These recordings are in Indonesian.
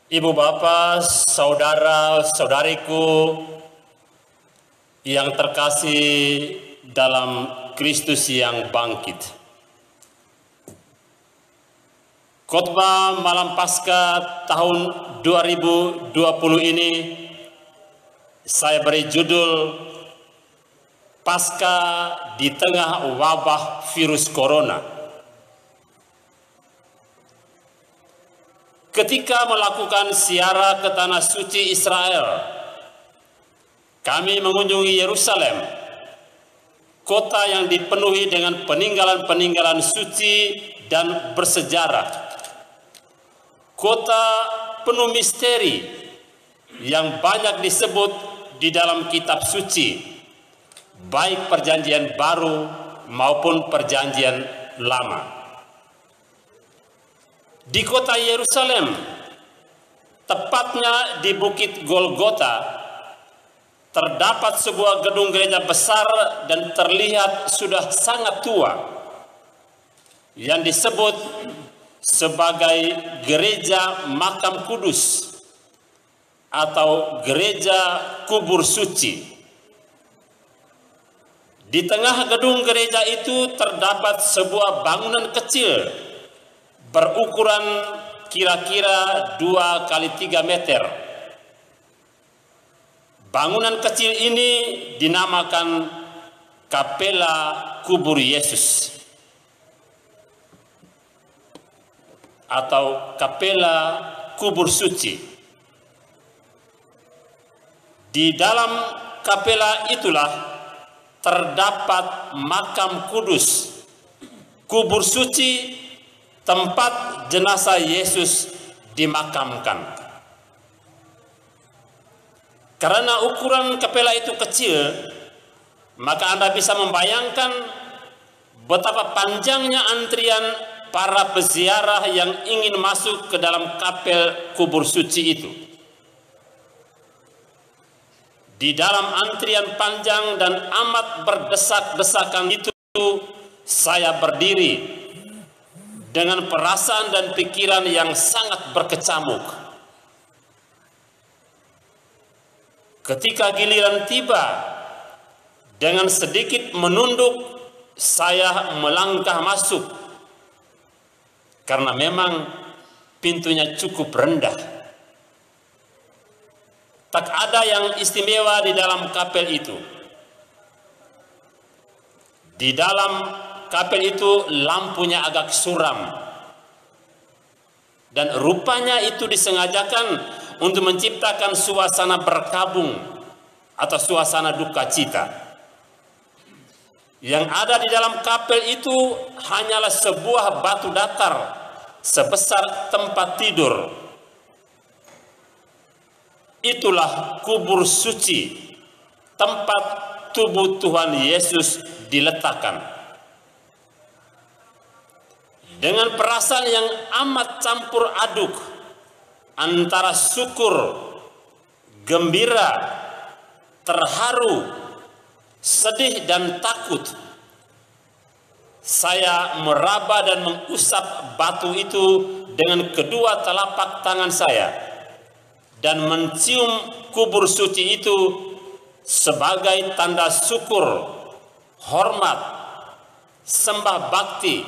Ibu bapak, saudara-saudariku yang terkasih dalam Kristus yang bangkit. Khotbah malam Paskah tahun 2020 ini saya beri judul Paskah di tengah wabah virus corona. Ketika melakukan ziarah ke tanah suci Israel, kami mengunjungi Yerusalem, kota yang dipenuhi dengan peninggalan-peninggalan suci dan bersejarah. Kota penuh misteri yang banyak disebut di dalam kitab suci, baik perjanjian baru maupun perjanjian lama. Di kota Yerusalem, tepatnya di Bukit Golgota, terdapat sebuah gedung gereja besar dan terlihat sudah sangat tua, yang disebut sebagai Gereja Makam Kudus atau Gereja Kubur Suci. Di tengah gedung gereja itu terdapat sebuah bangunan kecil berukuran kira-kira 2 kali 3 meter. Bangunan kecil ini dinamakan Kapela Kubur Yesus atau Kapela Kubur Suci. Di dalam kapela itulah terdapat makam kudus, kubur suci, tempat jenazah Yesus dimakamkan. Karena ukuran kapela itu kecil, maka Anda bisa membayangkan betapa panjangnya antrian para peziarah yang ingin masuk ke dalam kapel kubur suci itu. Di dalam antrian panjang dan amat berdesak-desakan itu, saya berdiri dengan perasaan dan pikiran yang sangat berkecamuk. Ketika giliran tiba, dengan sedikit menunduk, saya melangkah masuk, karena memang pintunya cukup rendah. Tak ada yang istimewa di dalam kapel itu. Di dalam kapel itu lampunya agak suram, dan rupanya itu disengajakan untuk menciptakan suasana berkabung atau suasana duka cita. Yang ada di dalam kapel itu hanyalah sebuah batu datar sebesar tempat tidur. Itulah kubur suci, tempat tubuh Tuhan Yesus diletakkan. Dengan perasaan yang amat campur aduk antara syukur, gembira, terharu, sedih dan takut, saya meraba dan mengusap batu itu dengan kedua telapak tangan saya dan mencium kubur suci itu sebagai tanda syukur, hormat, sembah bakti,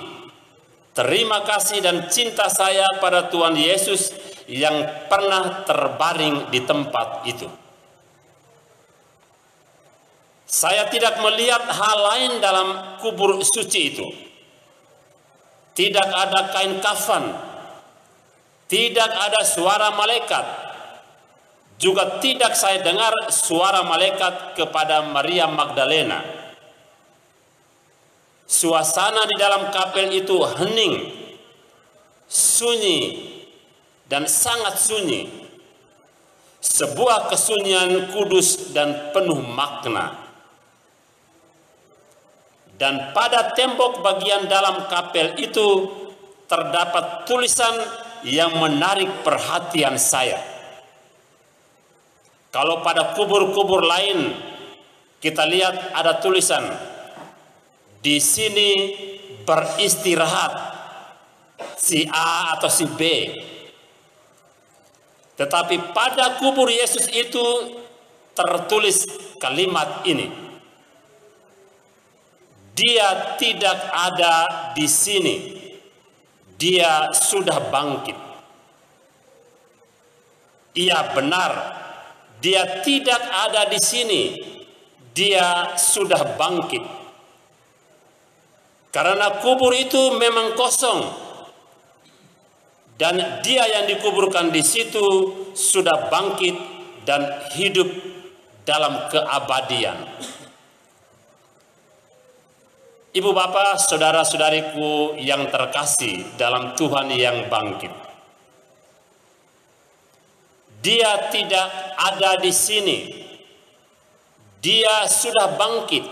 terima kasih dan cinta saya pada Tuhan Yesus yang pernah terbaring di tempat itu. Saya tidak melihat hal lain dalam kubur suci itu. Tidak ada kain kafan, tidak ada suara malaikat, juga tidak saya dengar suara malaikat kepada Maria Magdalena. Suasana di dalam kapel itu hening, sunyi, dan sangat sunyi. Sebuah kesunyian kudus dan penuh makna. Dan pada tembok bagian dalam kapel itu terdapat tulisan yang menarik perhatian saya. Kalau pada kubur-kubur lain kita lihat ada tulisan, di sini beristirahat si A atau si B. Tetapi pada kubur Yesus itu tertulis kalimat ini: Dia tidak ada di sini, Dia sudah bangkit. Iya benar, Dia tidak ada di sini, Dia sudah bangkit. Karena kubur itu memang kosong, dan Dia yang dikuburkan di situ sudah bangkit dan hidup dalam keabadian. Ibu bapak, saudara-saudariku yang terkasih dalam Tuhan yang bangkit, Dia tidak ada di sini, Dia sudah bangkit.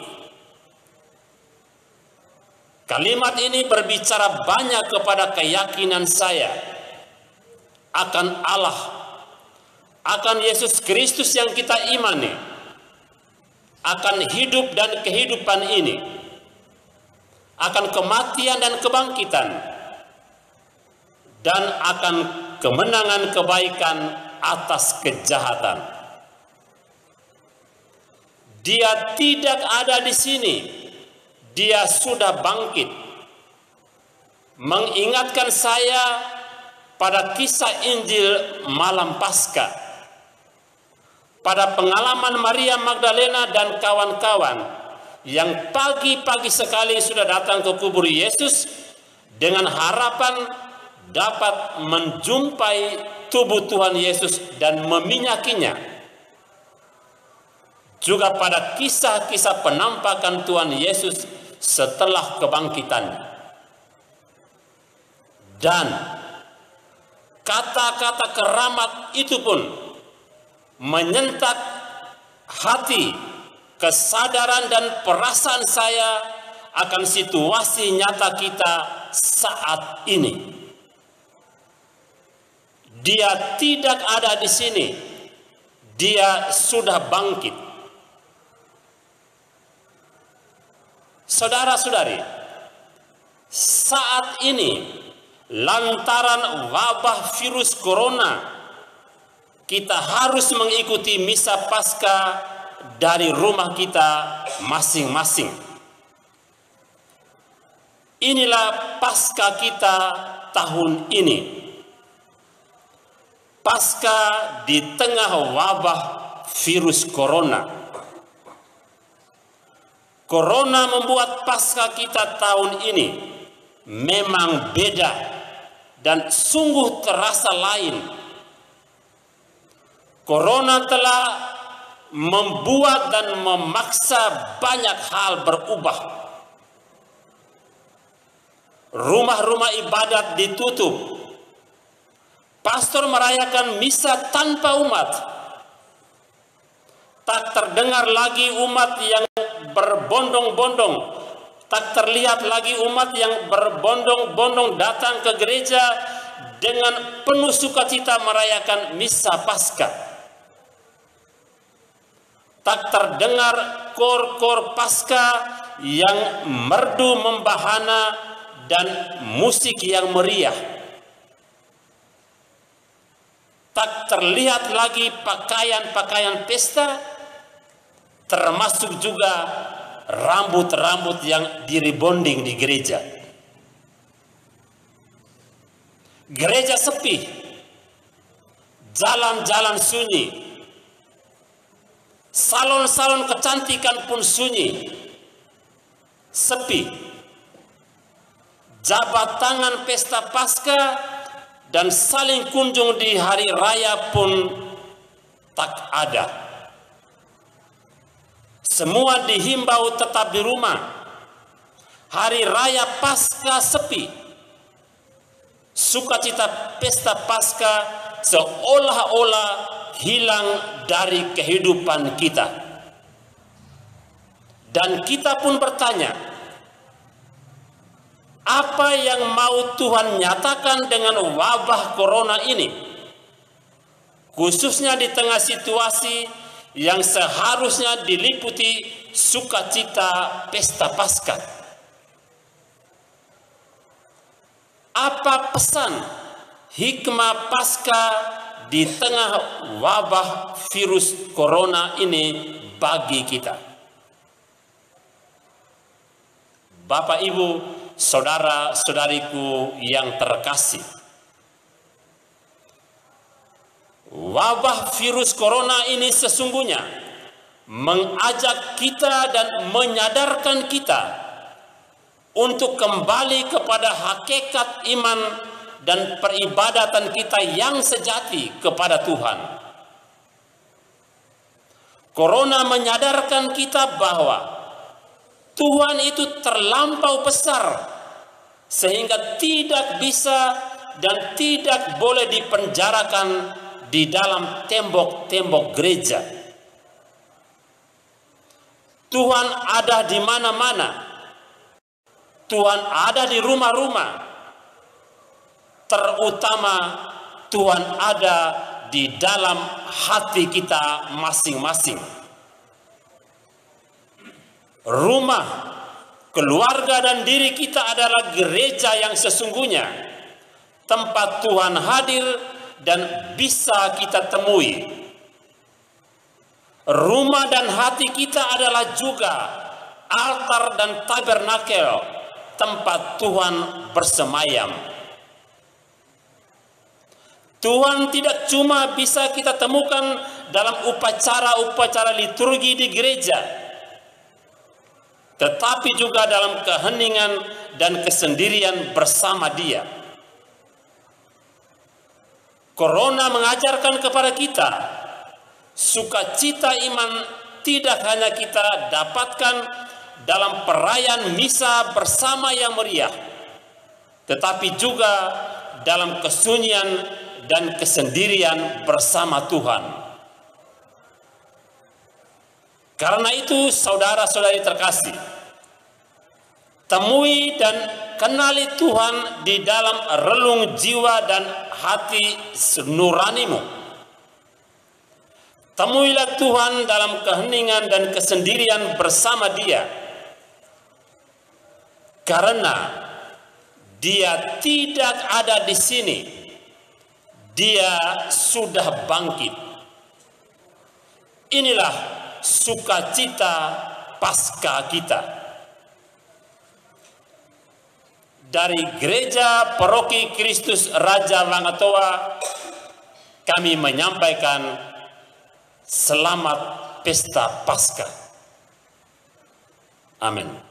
Kalimat ini berbicara banyak kepada keyakinan saya akan Allah, akan Yesus Kristus yang kita imani, akan hidup dan kehidupan ini, akan kematian dan kebangkitan, dan akan kemenangan kebaikan atas kejahatan. Dia tidak ada di sini, Dia sudah bangkit. Mengingatkan saya pada kisah Injil malam Paskah, pada pengalaman Maria Magdalena dan kawan-kawan yang pagi-pagi sekali sudah datang ke kubur Yesus dengan harapan dapat menjumpai tubuh Tuhan Yesus dan meminyakinya. Juga pada kisah-kisah penampakan Tuhan Yesus setelah kebangkitannya. Dan kata-kata keramat itu pun menyentak hati, kesadaran dan perasaan saya akan situasi nyata kita saat ini. Dia tidak ada di sini, Dia sudah bangkit. Saudara-saudari, saat ini lantaran wabah virus corona, kita harus mengikuti misa Paskah dari rumah kita masing-masing. Inilah Paskah kita tahun ini. Paskah di tengah wabah virus corona. Corona membuat Paskah kita tahun ini memang beda dan sungguh terasa lain. Corona telah membuat dan memaksa banyak hal berubah. Rumah-rumah ibadat ditutup. Pastor merayakan misa tanpa umat. Tak terdengar lagi umat yang berbondong-bondong, tak terlihat lagi umat yang berbondong-bondong datang ke gereja dengan penuh sukacita merayakan misa Paskah. Tak terdengar kor-kor Paskah yang merdu membahana dan musik yang meriah. Tak terlihat lagi pakaian-pakaian pesta, termasuk juga rambut-rambut yang diribonding di gereja. Gereja sepi, jalan-jalan sunyi, salon-salon kecantikan pun sunyi, sepi. Jabat tangan pesta Paskah dan saling kunjung di hari raya pun tak ada. Semua dihimbau tetap di rumah. Hari raya Paskah sepi. Sukacita pesta Paskah seolah-olah hilang dari kehidupan kita. Dan kita pun bertanya, apa yang mau Tuhan nyatakan dengan wabah corona ini? Khususnya di tengah situasi yang seharusnya diliputi sukacita pesta Paskah. Apa pesan hikmah Paskah di tengah wabah virus corona ini bagi kita. Bapak, Ibu, saudara-saudariku yang terkasih, wabah virus corona ini sesungguhnya mengajak kita dan menyadarkan kita untuk kembali kepada hakikat iman dan peribadatan kita yang sejati kepada Tuhan. Corona menyadarkan kita bahwa Tuhan itu terlampau besar sehingga tidak bisa dan tidak boleh dipenjarakan di dalam tembok-tembok gereja. Tuhan ada di mana-mana. Tuhan ada di rumah-rumah. Terutama Tuhan ada di dalam hati kita masing-masing. Rumah, keluarga dan diri kita adalah gereja yang sesungguhnya, tempat Tuhan hadir dan bisa kita temui. Rumah dan hati kita adalah juga altar dan tabernakel, tempat Tuhan bersemayam. Tuhan tidak cuma bisa kita temukan dalam upacara-upacara liturgi di gereja, tetapi juga dalam keheningan dan kesendirian bersama Dia. Corona mengajarkan kepada kita, sukacita iman tidak hanya kita dapatkan dalam perayaan misa bersama yang meriah, tetapi juga dalam kesunyian dan kesendirian bersama Tuhan. Karena itu, saudara-saudari terkasih, temui dan kenali Tuhan di dalam relung jiwa dan hati nuranimu. Temuilah Tuhan dalam keheningan dan kesendirian bersama Dia, karena Dia tidak ada di sini. Dia sudah bangkit. Inilah sukacita Paskah kita. Dari Gereja Paroki Kristus Raja Wangatoa, kami menyampaikan selamat Pesta Paskah. Amin.